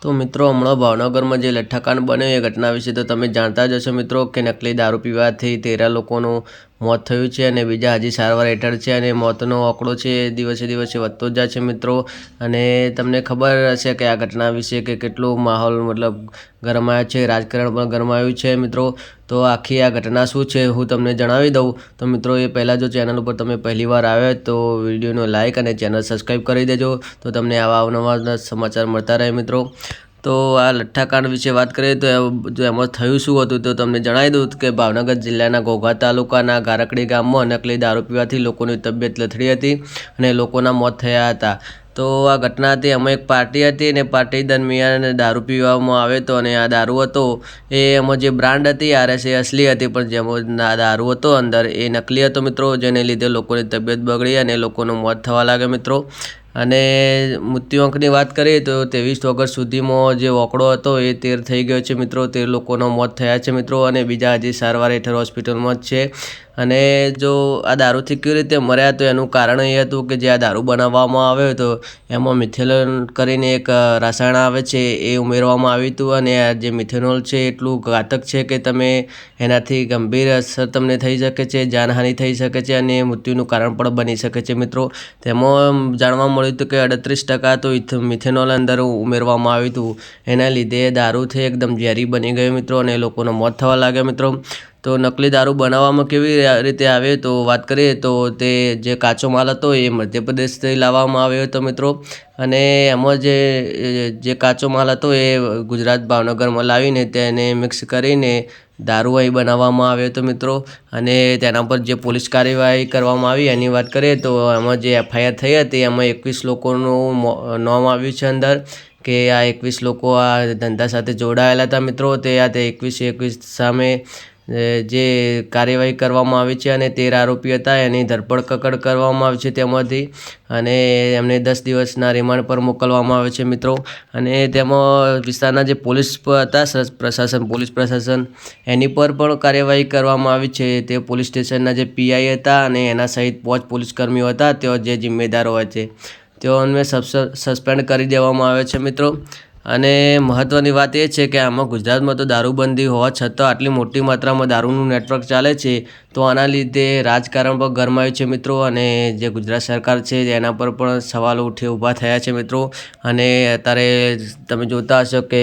તો મિત્રો હમણાં ભાવનગરમાં જે લઠ્ઠાકાંડ બન્યો એ ઘટના વિશે તો તમે જાણતા જ હશો મિત્રો કે નકલી દારૂ પીવાથી 13 લોકોનું મોત થયું છે અને બીજા હજી સારવાર હેઠળ છે અને મોતનો આંકડો છે એ દિવસે દિવસે વધતો જ જાય છે મિત્રો। અને તમને ખબર હશે કે આ ઘટના વિશે કે કેટલો માહોલ મતલબ ગરમાયો છે, રાજકારણ પણ ગરમાયું છે મિત્રો। તો આખી આ ઘટના શું છે હું તમને જણાવી દઉં। તો મિત્રો એ પહેલાં જો ચેનલ ઉપર તમે પહેલી વાર આવ્યા તો વિડીયોનો લાઇક અને ચેનલ સબસ્ક્રાઈબ કરી દેજો, તો તમને આવા અવનવા સમાચાર મળતા રહે મિત્રો। તો આ લઠ્ઠાકાંડ વિશે વાત કરીએ તો એમાં થયું શું હતું તો તમને જણાવી દઉં કે ભાવનગર જિલ્લાના ઘોઘા તાલુકાના ગારકડી ગામમાં નકલી દારૂ પીવાથી લોકોની તબિયત લથડી હતી અને લોકોના મોત થયા હતા। તો આ ઘટના હતી, એમાં એક પાર્ટી હતી અને પાર્ટી દરમિયાન દારૂ પીવામાં આવે તો અને આ દારૂ હતો એ એમાં જે બ્રાન્ડ હતી RS એ અસલી હતી, પણ જેમાં દારૂ હતો અંદર એ નકલી હતો મિત્રો, જેને લીધે લોકોની તબિયત બગડી અને લોકોનું મોત થવા લાગે મિત્રો। અને મૃત્યુઆંકની વાત કરીએ તો 23 ઓગસ્ટ સુધીમાં જે આંકડો હતો એ 13 થઈ ગયો છે મિત્રો। 13 લોકોના મોત થયા છે મિત્રો અને બીજા હજી સારવાર હેઠળ હોસ્પિટલમાં જ છે। અને જો આ દારૂથી કેવી રીતે મર્યા તો એનું કારણ એ હતું કે જે આ દારૂ બનાવવામાં આવ્યો હતો એમાં મિથેનોલ કરીને એક રસાયણ આવે છે એ ઉમેરવામાં આવ્યું હતું અને આ જે મિથેનોલ છે એટલું ઘાતક છે કે તમે એનાથી ગંભીર અસર તમને થઈ શકે છે, જાનહાનિ થઈ શકે છે અને મૃત્યુનું કારણ પણ બની શકે છે મિત્રો। તેમાં જાણવા મળ્યું હતું કે 38% તો મિથેનોલ અંદર ઉમેરવામાં આવ્યું હતું, એના લીધે દારૂથી એકદમ ઝેરી બની ગયો મિત્રો અને લોકોનો મોત થવા લાગ્યા મિત્રો। તો નકલી દારૂ બનાવવામાં કેવી રીતે આવે તો વાત કરીએ તો તે જે કાચો માલ હતો એ મધ્યપ્રદેશથી લાવવામાં આવ્યો હતો મિત્રો। અને એમાં જે કાચો માલ હતો એ ગુજરાત ભાવનગરમાં લાવીને તેને મિક્સ કરીને દારૂ અહીં બનાવવામાં આવ્યો હતો મિત્રો। અને તેના પર જે પોલીસ કાર્યવાહી કરવામાં આવી એની વાત કરીએ તો એમાં જે FIR થઈ હતી એમાં 21 લોકોનું નામ આવ્યું છે અંદર, કે આ 21 લોકો આ ધંધા સાથે જોડાયેલા હતા મિત્રો। તે 21 સામે જે કાર્યવાહી કરવામાં આવી છે અને 13 આરોપી હતા એની ધરપકડ કરવામાં આવી છે તેમાંથી, અને એમને 10 દિવસના રિમાન્ડ પર મોકલવામાં આવે છે મિત્રો। અને તેમાં વિસ્તારના જે પોલીસ હતા પોલીસ પ્રશાસન એની પર પણ કાર્યવાહી કરવામાં આવી છે। તે પોલીસ સ્ટેશનના જે PI હતા અને એના સહિત 5 પોલીસકર્મીઓ હતા તેઓ જે જિમ્મેદાર હોય છે તેઓને સસ્પેન્ડ કરી દેવામાં આવે છે મિત્રો। અને મહત્ત્વની વાત એ છે કે આમાં ગુજરાતમાં તો દારૂબંધી હોવા છતાં આટલી મોટી માત્રામાં દારૂનું નેટવર્ક ચાલે છે, તો આના લીધે રાજકારણ પણ ગરમાયું છે મિત્રો। અને જે ગુજરાત સરકાર છે એના પર પણ સવાલો ઊભા થયા છે મિત્રો। અને અત્યારે તમે જોતા હશો કે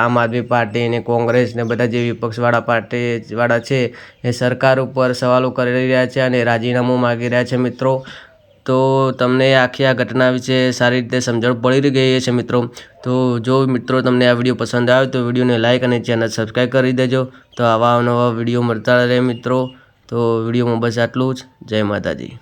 આમ આદમી પાર્ટી અને કોંગ્રેસ ને બધા જે વિપક્ષવાળા પાર્ટીવાળા છે એ સરકાર ઉપર સવાલો કરી રહ્યા છે અને રાજીનામું માગી રહ્યા છે મિત્રો। તો તમને આખી આ ઘટના વિશે સારી રીતે સમજણ પડી ગઈ છે મિત્રો। તો જો મિત્રો તમને આ વિડીયો પસંદ આવે તો વિડીયોને લાઇક અને ચેનલ સબસ્ક્રાઈબ કરી દેજો, તો આવા નવા વિડીયો મળતા રહે મિત્રો। તો વિડીયોમાં બસ આટલું જ। જય માતાજી।